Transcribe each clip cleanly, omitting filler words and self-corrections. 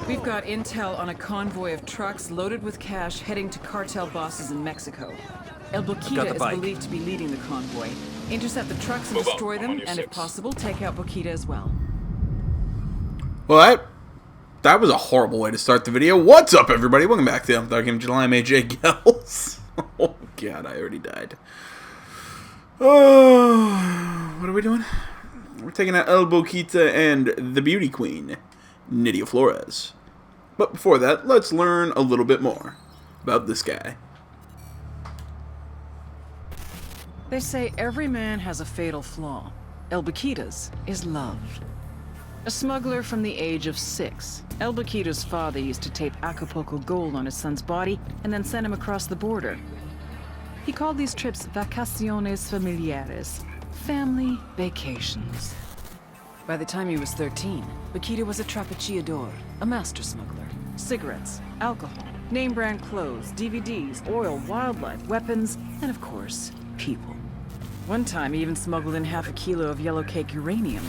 We've got intel on a convoy of trucks loaded with cash heading to cartel bosses in Mexico. El Boquita is believed to be leading the convoy. Intercept the trucks and destroy them, and if possible, take out Boquita as well. Well, that was a horrible way to start the video. What's up, everybody? Welcome back to Dark Game July. I'm AJ Gels. Oh, God, I already died. Oh, what are we doing? We're taking out El Boquita and the beauty queen, Nydia Flores. But before that, let's learn a little bit more about this guy. They say every man has a fatal flaw. El Boquita's is love. A smuggler from the age of 6, El Boquita's father used to tape Acapulco gold on his son's body and then send him across the border. He called these trips vacaciones familiares, family vacations. By the time he was 13, Boquita was a trapechiador, a master smuggler. Cigarettes, alcohol, name-brand clothes, DVDs, oil, wildlife, weapons, and of course, people. One time, he even smuggled in half a kilo of yellow cake uranium.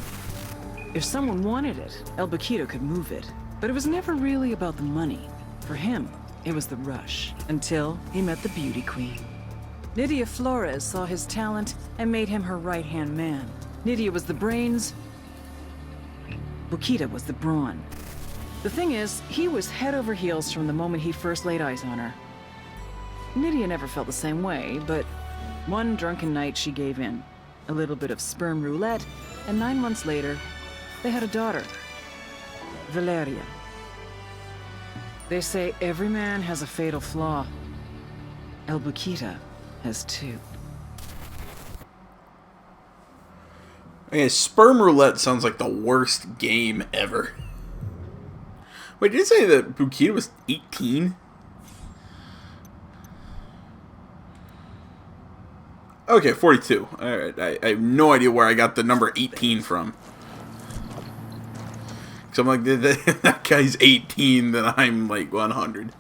If someone wanted it, El Boquita could move it. But it was never really about the money. For him, it was the rush, until he met the beauty queen. Nydia Flores saw his talent and made him her right-hand man. Nydia was the brains, Boquita was the brawn. The thing is, he was head over heels from the moment he first laid eyes on her. Nydia never felt the same way, but one drunken night she gave in. A little bit of sperm roulette, and 9 months later, they had a daughter, Valeria. They say every man has a fatal flaw. El Boquita has 2. Okay, sperm roulette sounds like the worst game ever. Wait, did it say that Boquita was 18? Okay, 42. Alright, I have no idea where I got the number 18 from. Because I'm like, that guy's 18, then I'm like 100.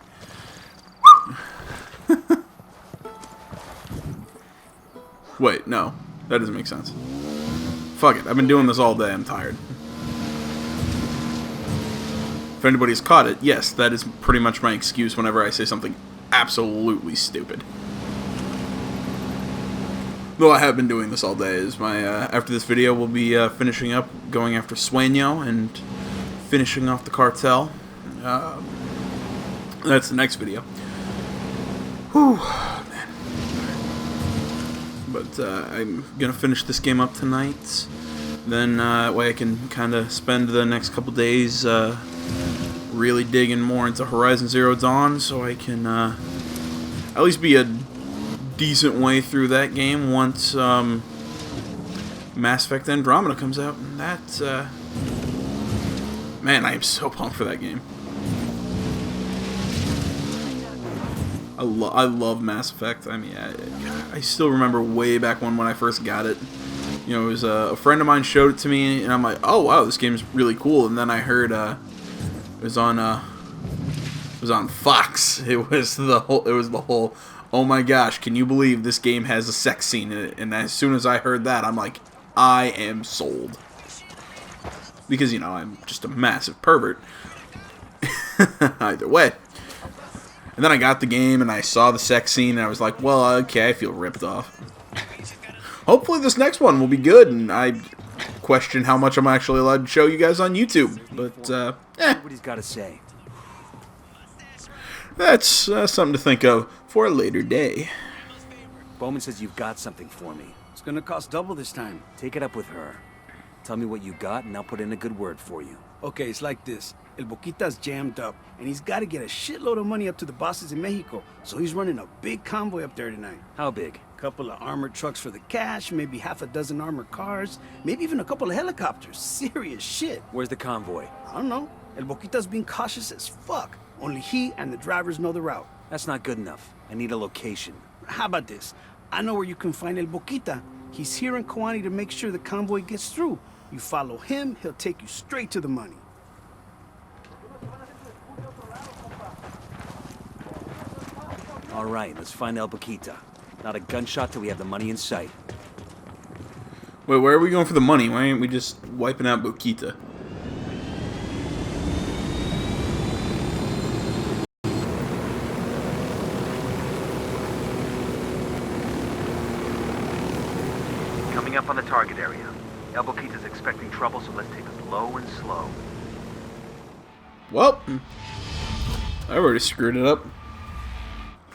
Wait, no. That doesn't make sense. Fuck it, I've been doing this all day, I'm tired. If anybody's caught it, yes, that is pretty much my excuse whenever I say something absolutely stupid. Though I have been doing this all day, is my after this video we'll be finishing up going after Sueño and finishing off the cartel. That's the next video. Whew, man. But I'm gonna finish this game up tonight. Then that way I can kind of spend the next couple days really digging more into Horizon Zero Dawn, so I can at least be a decent way through that game once Mass Effect Andromeda comes out. And that, man, I am so pumped for that game. I love Mass Effect. I mean, I still remember way back when I first got it. You know, it was a friend of mine showed it to me, and I'm like, oh wow, this game's really cool. And then I heard it was on Fox. It was the whole. Oh my gosh, can you believe this game has a sex scene in it? And as soon as I heard that, I'm like, I am sold. Because, you know, I'm just a massive pervert. Either way. And then I got the game and I saw the sex scene and I was like, well, okay, I feel ripped off. Hopefully this next one will be good, and I question how much I'm actually allowed to show you guys on YouTube. But, What he's got to say. That's something to think of for a later day. Bowman says you've got something for me. It's gonna cost double this time. Take it up with her. Tell me what you got, and I'll put in a good word for you. Okay, it's like this. El Boquita's jammed up, and he's got to get a shitload of money up to the bosses in Mexico, so he's running a big convoy up there tonight. How big? Couple of armored trucks for the cash, maybe half a dozen armored cars, maybe even a couple of helicopters. Serious shit. Where's the convoy? I don't know. El Boquita's being cautious as fuck. Only he and the drivers know the route. That's not good enough. I need a location. How about this? I know where you can find El Boquita. He's here in Kawani to make sure the convoy gets through. You follow him, he'll take you straight to the money. All right, let's find El Boquita. Not a gunshot till we have the money in sight. Wait, where are we going for the money? Why aren't we just wiping out Boquita? Coming up on the target area. El Boquita's expecting trouble, so let's take it low and slow. Well, I already screwed it up.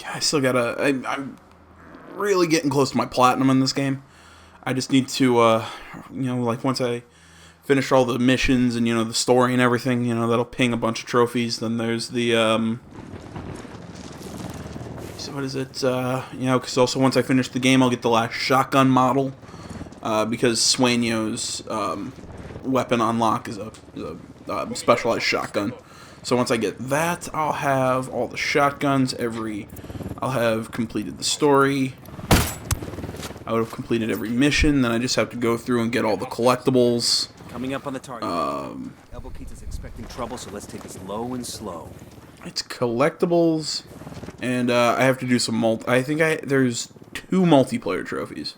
I still gotta... I'm really getting close to my platinum in this game. I just need to, you know, like, once I finish all the missions and, you know, the story and everything, you know, that'll ping a bunch of trophies. Then there's the, so what is it? You know, because also once I finish the game, I'll get the last shotgun model, because Sueño's weapon unlock is a specialized shotgun. So once I get that, I'll have all the shotguns. I'll have completed the story. I would have completed every mission. Then I just have to go through and get all the collectibles. Coming up on the target. El Boquita's expecting trouble, so let's take this low and slow. It's collectibles, and I have to do some I think there's 2 multiplayer trophies.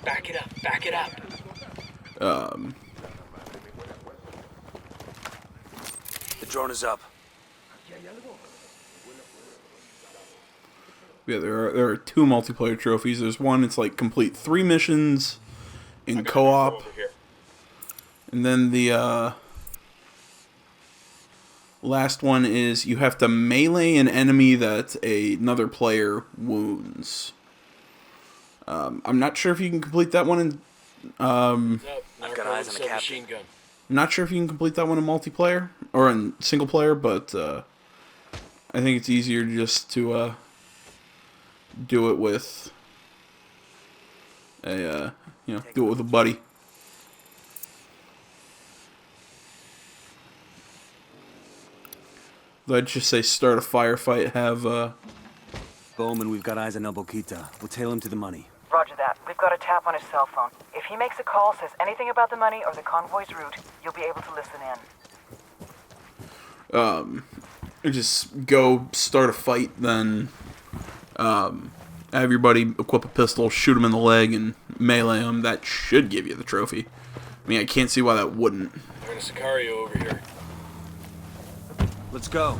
Back it up, back it up. The drone is up. Yeah, there are 2 multiplayer trophies. There's one, it's like complete 3 missions in co-op. And then the last one is you have to melee an enemy that another player wounds. I'm not sure if you can complete that one in... I've got eyes on the captain. I'm not sure if you can complete that one in multiplayer or in single player, but I think it's easier just to do it with a you know, do it with a buddy. I'd just say start a firefight. Have Bowman, we've got eyes on El Boquita. We'll tail him to the money. Roger that. We've got a tap on his cell phone. If he makes a call, says anything about the money or the convoy's route, you'll be able to listen in. Just go start a fight, then have your buddy equip a pistol, shoot him in the leg, and melee him. That should give you the trophy. I mean, I can't see why that wouldn't. There's a Sicario over here. Let's go.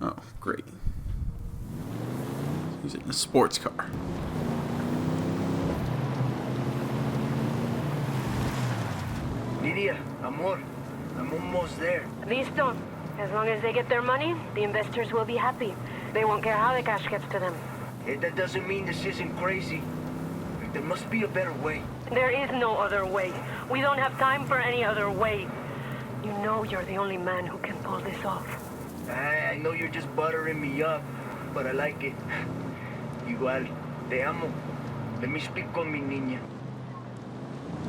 Oh, great. He's in a sports car. Lydia, amor, I'm almost there. Listo. As long as they get their money, the investors will be happy. They won't care how the cash gets to them. That doesn't mean this isn't crazy. There must be a better way. There is no other way. We don't have time for any other way. You know you're the only man who can pull this off. I know you're just buttering me up, but I like it. Igual, te amo. Let me speak con mi niña.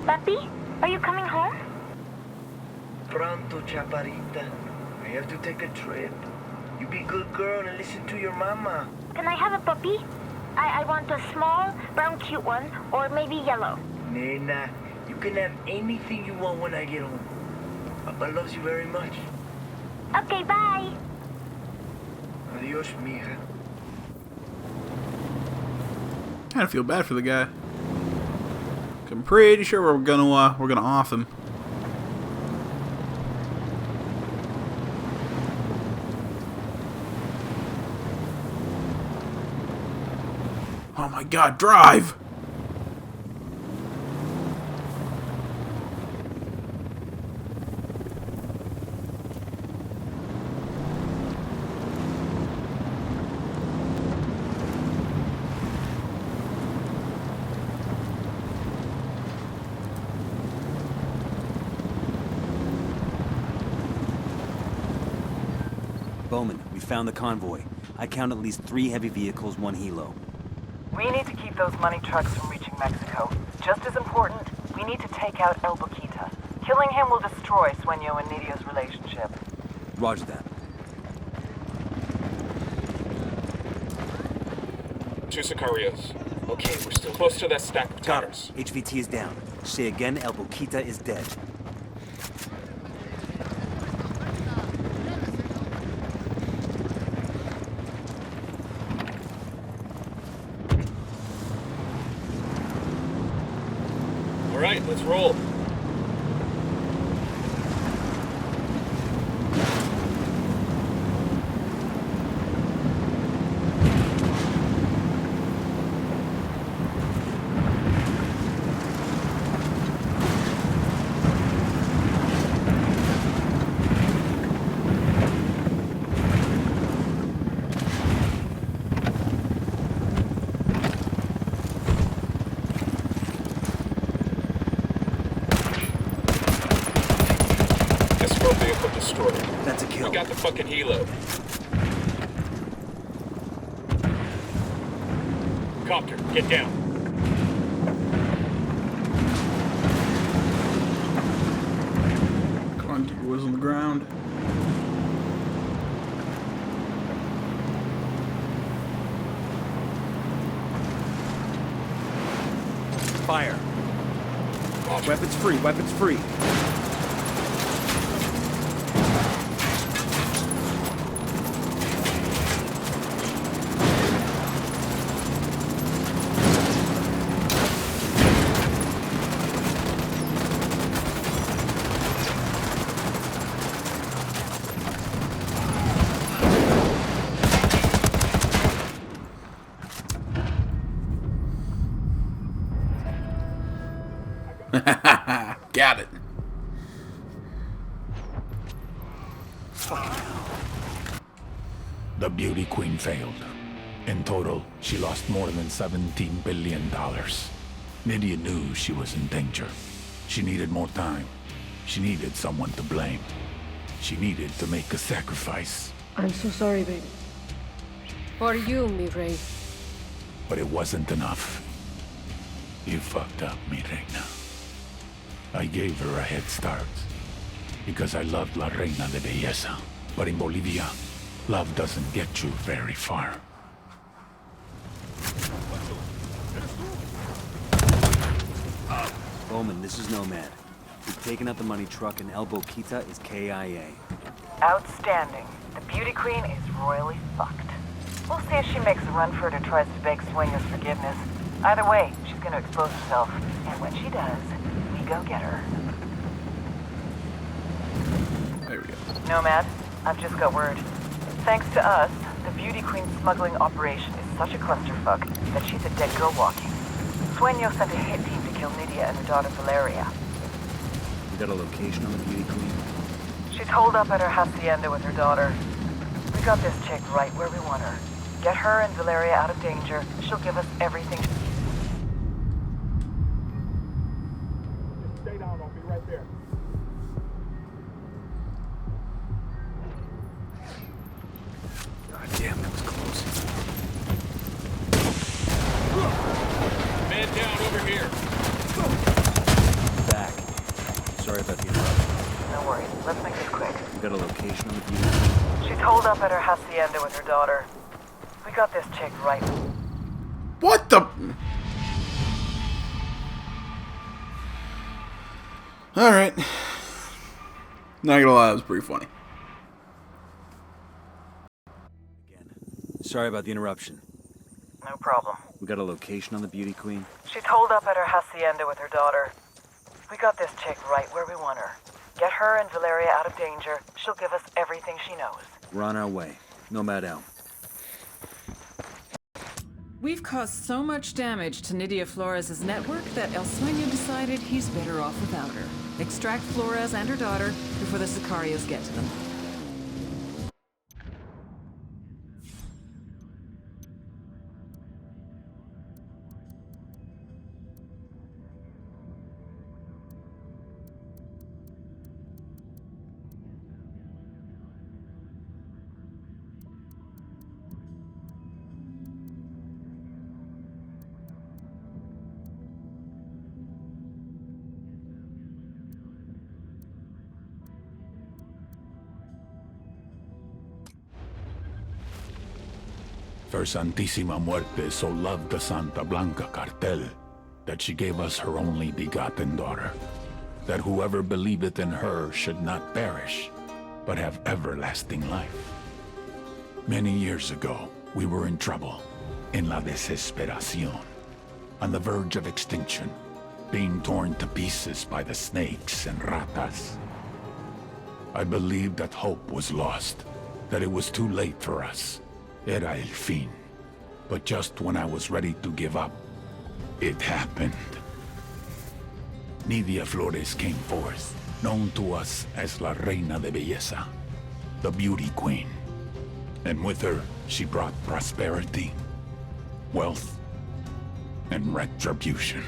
Papi, are you coming home? Pronto, chaparita. I have to take a trip. You be good girl and listen to your mama. Can I have a puppy? I want a small, brown, cute one, or maybe yellow. Nena, you can have anything you want when I get home. Papa loves you very much. Okay, bye. Adios, mija. Kind of feel bad for the guy. I'm pretty sure we're gonna off him. Oh my God! Drive! Bowman, we found the convoy. I count at least 3 heavy vehicles, 1 helo. We need to keep those money trucks from reaching Mexico. Just as important, we need to take out El Boquita. Killing him will destroy Sueño and Nidio's relationship. Roger that. 2 Sicarios. Okay, we're still close to that stack of Got tires. it. HVT is down. Say again, El Boquita is dead. All right, let's roll. Escort vehicle destroyed. That's a We kill. got the fucking helo. Copter, get down. Come on, keep your wheels on the ground. Fire. Roger. Weapons free, weapons free. Got it. The Beauty Queen failed. In total, she lost more than $17 billion. Nydia knew she was in danger. She needed more time. She needed someone to blame. She needed to make a sacrifice. I'm so sorry, baby. For you, mi rey. But it wasn't enough. You fucked up, mi reina. I gave her a head start because I loved La Reina de Belleza. But in Bolivia, love doesn't get you very far. Bowman, this is Nomad. We've taken out the money truck and El Boquita is KIA. Outstanding. The Beauty Queen is royally fucked. We'll see if she makes a run for it or tries to beg Sueño's forgiveness. Either way, she's gonna expose herself. And when she does, we go get her. There we go. Nomad, I've just got word. Thanks to us, the Beauty Queen's smuggling operation is such a clusterfuck that she's a dead girl walking. Sueño sent a hit team to kill Nydia and her daughter Valeria. We got a location on the Beauty Queen? She's holed up at her hacienda with her daughter. We got this chick right where we want her. Get her and Valeria out of danger. She'll give us everything. Stay down, I'll be right there. God damn, that was close. Man down over here. Back. Sorry about the interruption. No worries. Let's make this quick. We got a location on the Beauty Queen? She's holed up at her hacienda with her daughter. We got this chick right. What the? Alright. Not gonna lie, that was pretty funny. Again. Sorry about the interruption. No problem. We got a location on the Beauty Queen? She's holed up at her hacienda with her daughter. We got this chick right where we want her. Get her and Valeria out of danger. She'll give us everything she knows. We're on our way. Nomad out. We've caused so much damage to Nydia Flores' network that El Sueño decided he's better off without her. Extract Flores and her daughter before the Sicarios get to them. For Santísima Muerte so loved the Santa Blanca cartel that she gave us her only begotten daughter, that whoever believeth in her should not perish, but have everlasting life. Many years ago, we were in trouble, in la desesperación, on the verge of extinction, being torn to pieces by the snakes and ratas. I believed that hope was lost, that it was too late for us. Era el fin. But just when I was ready to give up, it happened. Nidia Flores came forth, known to us as La Reina de Belleza, the Beauty Queen. And with her, she brought prosperity, wealth, and retribution.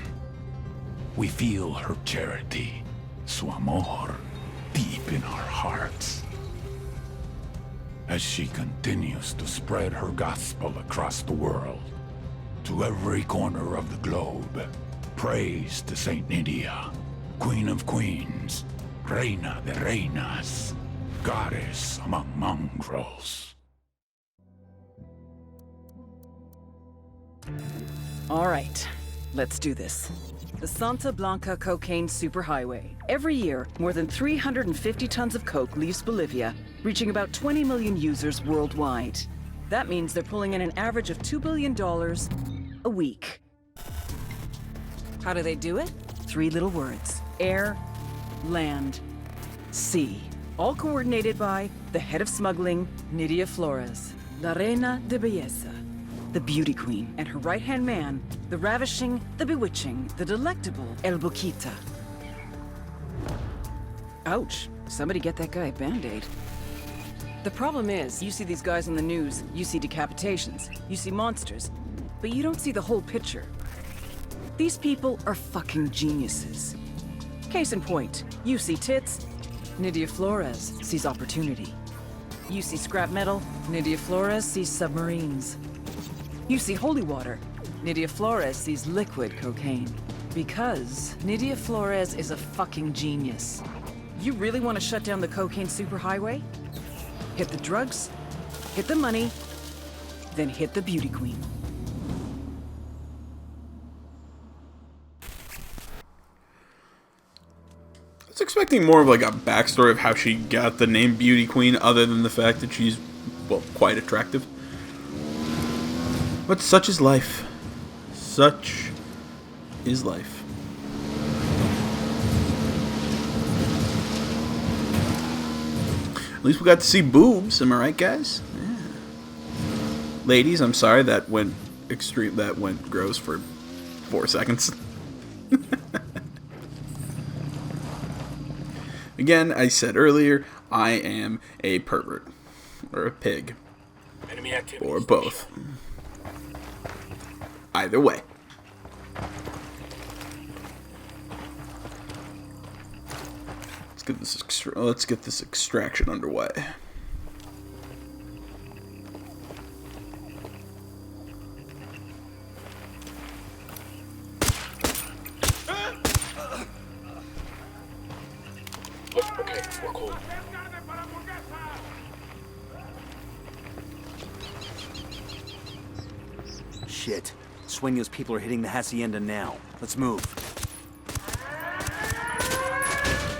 We feel her charity, su amor, deep in our hearts. As she continues to spread her gospel across the world, to every corner of the globe, praise to Saint Nydia, Queen of Queens, Reina de Reinas, Goddess among mongrels. All right, let's do this. The Santa Blanca Cocaine Superhighway. Every year, more than 350 tons of coke leaves Bolivia, reaching about 20 million users worldwide. That means they're pulling in an average of $2 billion a week. How do they do it? 3 little words. Air, land, sea. All coordinated by the head of smuggling, Nydia Flores, La Reina de Belleza, the beauty queen, and her right-hand man, the ravishing, the bewitching, the delectable El Boquita. Ouch. Somebody get that guy a Band-Aid. The problem is, you see these guys on the news, you see decapitations, you see monsters, but you don't see the whole picture. These people are fucking geniuses. Case in point, you see tits, Nydia Flores sees opportunity. You see scrap metal, Nydia Flores sees submarines. You see holy water, Nydia Flores sees liquid cocaine. Because Nydia Flores is a fucking genius. You really want to shut down the cocaine superhighway? Hit the drugs, hit the money, then hit the beauty queen. I was expecting more of like a backstory of how she got the name Beauty Queen, other than the fact that she's, well, quite attractive. But such is life. Such is life. At least we got to see boobs, am I right, guys? Yeah. Ladies, I'm sorry that went extreme. That went gross for 4 seconds. Again, I said earlier, I am a pervert. Or a pig. Enemy activity. Or both. Either way. Let's get this extraction underway. Okay, we're cool. Shit. Sueño's people are hitting the hacienda now. Let's move.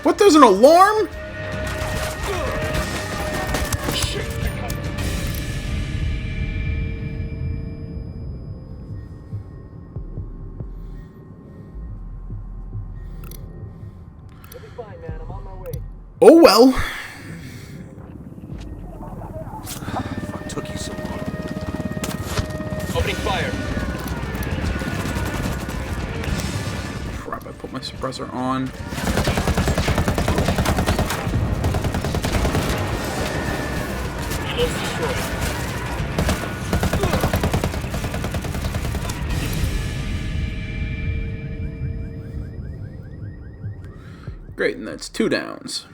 What, there's an alarm? Shit. You'll be fine, man. I'm on my way. Oh well. Fuck took you so long? Opening fire. Crap, I put my suppressor on. Shields destroyed. Great, and that's 2 downs.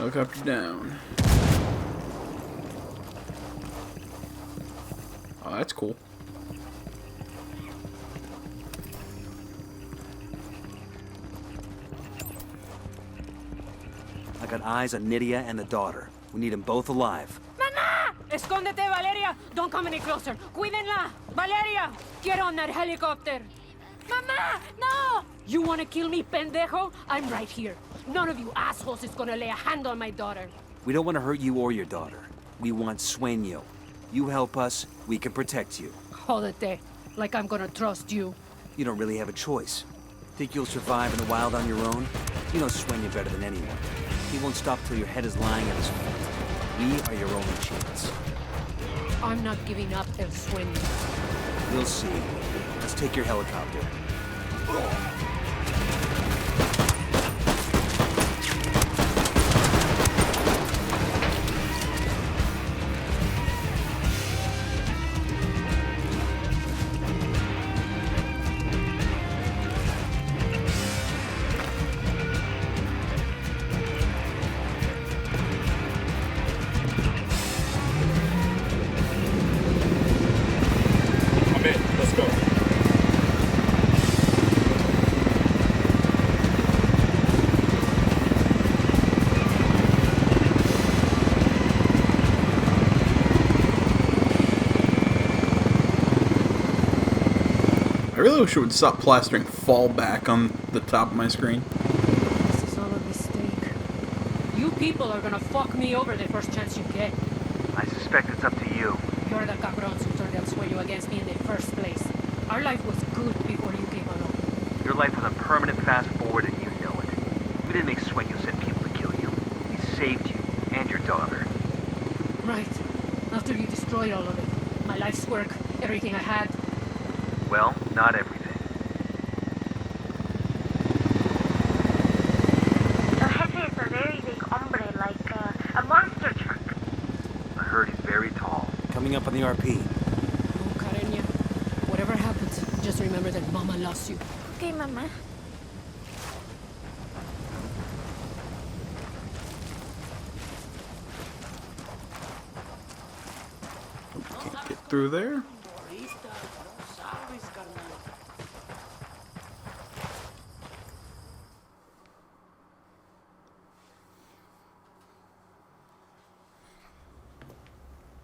Helicopter down. Oh, that's cool. I got eyes on Nydia and the daughter. We need them both alive. Mama! Escóndete, Valeria! Don't come any closer. Cuídenla! Valeria! Get on that helicopter! Mama! No! You wanna kill me, pendejo? I'm right here. None of you assholes is gonna lay a hand on my daughter. We don't want to hurt you or your daughter. We want Sueño. You help us, we can protect you. Jódete. Like I'm gonna trust you. You don't really have a choice. Think you'll survive in the wild on your own? You know Sueño better than anyone. He won't stop till your head is lying at his feet. We are your only chance. I'm not giving up El Sueño. We'll see. Let's take your helicopter. I'm in. Let's go. I really wish it would stop plastering fallback on the top of my screen. This is all a mistake. You people are gonna fuck me over the first chance you get. I suspect it's up to you. You're the cabrons who turned El Sueño against me in the first place. Our life was good before you came along. Your life was a permanent fast forward and you know it. We didn't make Sueño send people to kill you. He saved you and your daughter. Right. After you destroyed all of it. My life's work, everything I had. Well, not everything. El Jefe is a very big hombre, like a monster truck. I heard he's very tall. Coming up on the RP. Oh, Carenya. Whatever happens, just remember that Mama loves you. Okay, Mama. Can't get through there.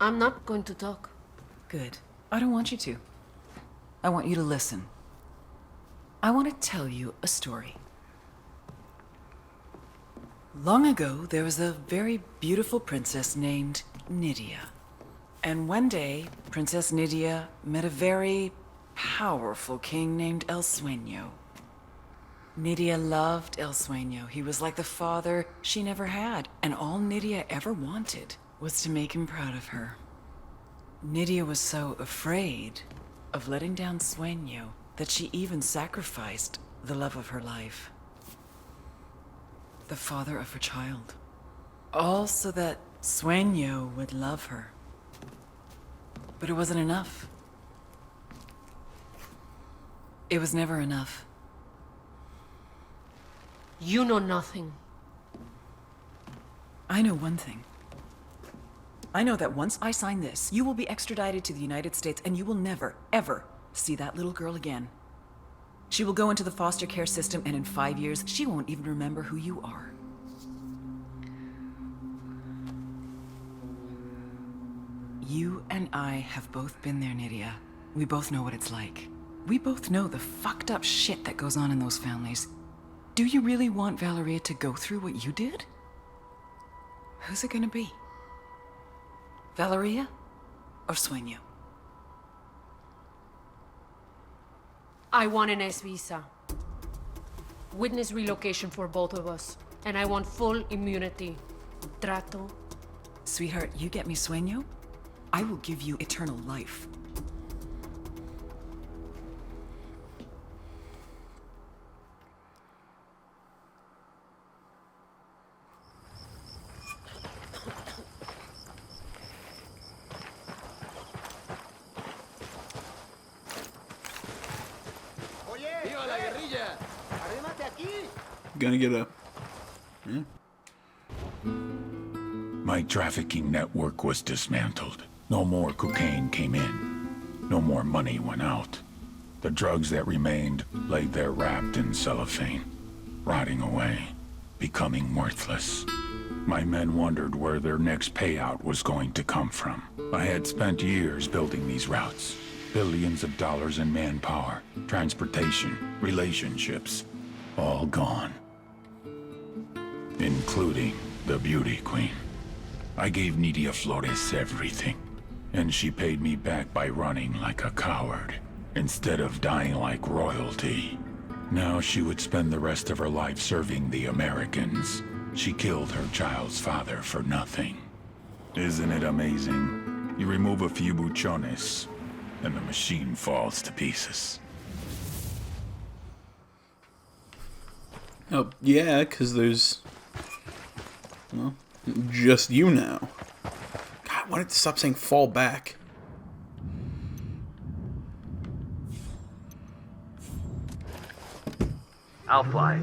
I'm not going to talk. Good. I don't want you to. I want you to listen. I want to tell you a story. Long ago, there was a very beautiful princess named Nydia. And one day, Princess Nydia met a very powerful king named El Sueño. Nydia loved El Sueño. He was like the father she never had, and all Nydia ever wanted was to make him proud of her. Nydia was so afraid of letting down Sueño that she even sacrificed the love of her life. The father of her child. All so that Sueño would love her. But it wasn't enough. It was never enough. You know nothing. I know one thing. I know that once I sign this, you will be extradited to the United States and you will never, ever see that little girl again. She will go into the foster care system and in 5 years, she won't even remember who you are. You and I have both been there, Nydia. We both know what it's like. We both know the fucked up shit that goes on in those families. Do you really want Valeria to go through what you did? Who's it gonna be? Valeria or Sueño? I want an S visa. Witness relocation for both of us. And I want full immunity. Trato. Sweetheart, you get me Sueño, I will give you eternal life. Gonna get a... Yeah. My trafficking network was dismantled. No more cocaine came in. No more money went out. The drugs that remained lay there wrapped in cellophane, rotting away, becoming worthless. My men wondered where their next payout was going to come from. I had spent years building these routes. Billions of dollars in manpower, transportation, relationships, all gone. Including the beauty queen. I gave Nidia Flores everything, and she paid me back by running like a coward, instead of dying like royalty. Now she would spend the rest of her life serving the Americans. She killed her child's father for nothing. Isn't it amazing? You remove a few buchones, and the machine falls to pieces. Oh, yeah, because there's... well, just you now. God, why did it stop saying fall back? I'll fly.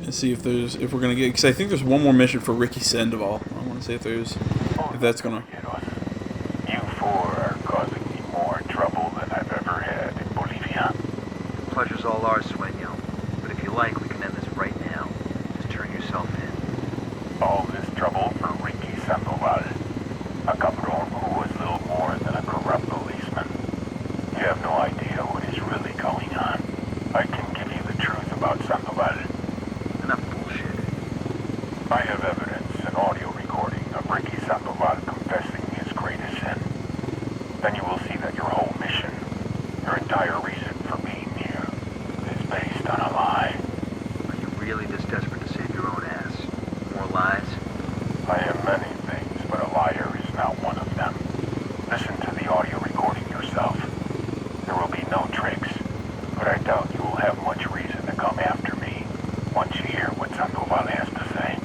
Let's see if we're gonna get, because I think there's one more mission for Ricky Sandoval. I want to see if that's gonna... You four are causing me more trouble than I've ever had in Bolivia. The pleasure's all ours, Sueño. But if you like, we can end this right now. Just turn yourself in. All this trouble for Ricky Sandoval, a cabron who was little more than a corrupt policeman. You have no idea what is really going on. I can give you the truth about Sandoval. Enough bullshit. I have evidence, an audio recording of Ricky Sandoval confessing his greatest sin. Then you will see that your whole mission, your entire reason for being here, is based on a lie. Are you really this desperate to save your own ass? More lies? I am many things, but a liar is not one of them. Listen to the audio recording yourself. There will be no tricks, but I doubt you will have much reason to come after me once you hear what Sandoval has to say.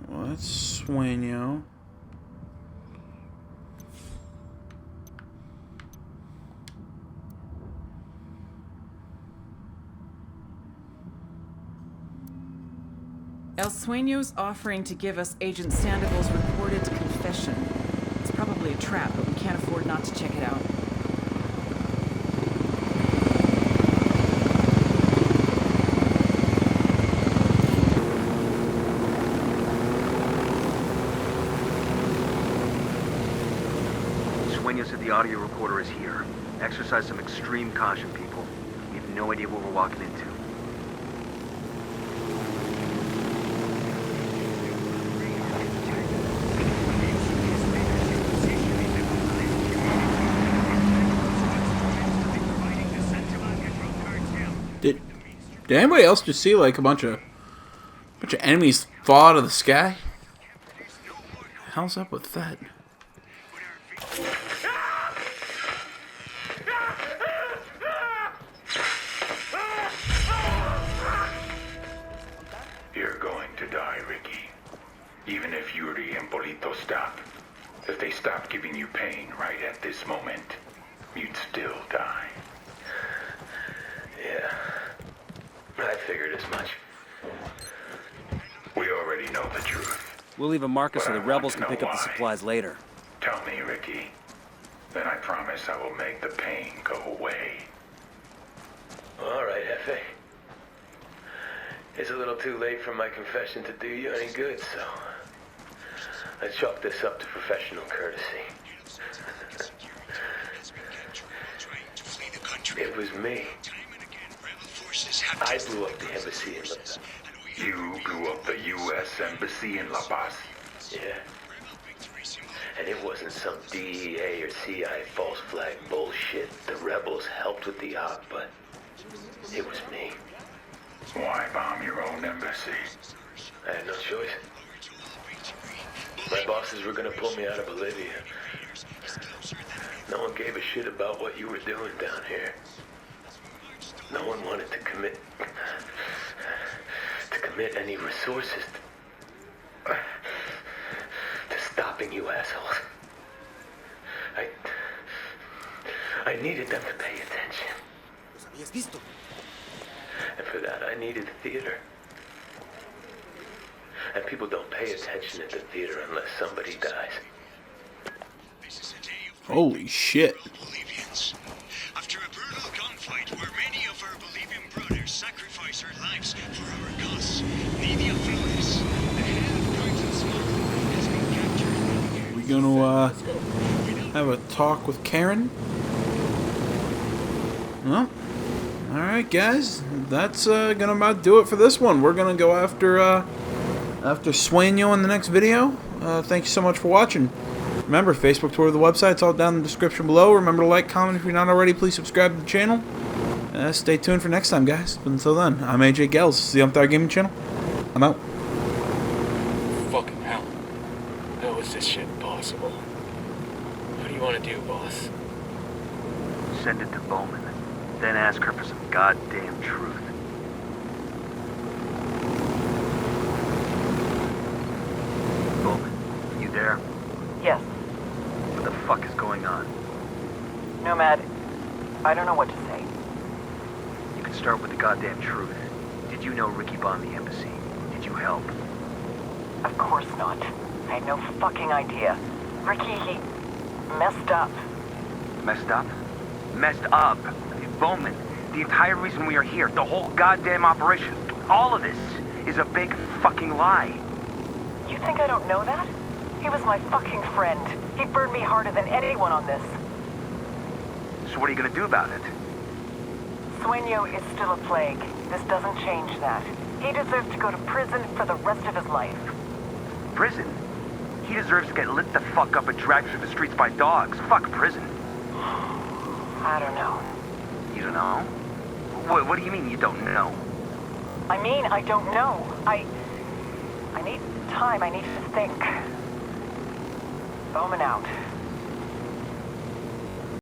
Well, that's Sueño. El Sueño's offering to give us Agent Sandoval's reported confession. It's probably a trap, but we can't afford not to check it out. Sueño said the audio recorder is here. Exercise some extreme caution, people. We have no idea what we're walking into. Did anybody else just see like a bunch of enemies fall out of the sky? What the hell's up with that? You're going to die, Ricky. Even if Yuri and Polito stop. If they stop giving you pain right at this moment, you'd still die. Yeah. I figured as much. We already know the truth. We'll leave a marker so But the I rebels want can to pick know up the why. supplies later. Tell me, Ricky. Then I promise I will make the pain go away. All right, Hefe. It's a little too late for my confession to do you any good, so I chalk this up to professional courtesy. It was me. I blew up the embassy in La Paz. You blew up the U.S. Embassy in La Paz. Yeah. And it wasn't some DEA or CIA false flag bullshit. The rebels helped with the op, but it was me. Why bomb your own embassy? I had no choice. My bosses were gonna pull me out of Bolivia. No one gave a shit about what you were doing down here. No one wanted to commit any resources to stopping you assholes. I needed them to pay attention. And for that, I needed theater. And people don't pay attention at the theater unless somebody dies. Holy shit. After a brutal gunfight where many of our Bolivian brothers sacrificed their lives for our cause, Nidia Flores, the head of Cartel Smuggler, has been captured. We gonna have a talk with Karen? Well, alright guys, that's gonna about do it for this one. We're gonna go after Sueño in the next video. Thank you so much for watching. Remember, Facebook, Twitter, the website, it's all down in the description below. Remember to like, comment if you're not already. Please subscribe to the channel. Stay tuned for next time, guys. But until then, I'm AJ Gels. This is the Umpire Gaming Channel. I'm out. Fucking hell. How is this shit possible? What do you want to do, boss? Send it to Bowman. Then ask her for some goddamn truth. Bowman, you there? Yes. What the fuck is going on? Nomad, I don't know what to say. You can start with the goddamn truth. Did you know Ricky bombed the embassy? Did you help? Of course not. I had no fucking idea. Ricky, he messed up. Messed up? Messed up? Bowman, the entire reason we are here, the whole goddamn operation, all of this is a big fucking lie. You think I don't know that? He was my fucking friend. He burned me harder than anyone on this. So what are you gonna do about it? Sueño is still a plague. This doesn't change that. He deserves to go to prison for the rest of his life. Prison? He deserves to get lit the fuck up and dragged through the streets by dogs. Fuck prison. I don't know. You don't know? What do you mean you don't know? I mean, I don't know. I need time. I need to think. Bowman out.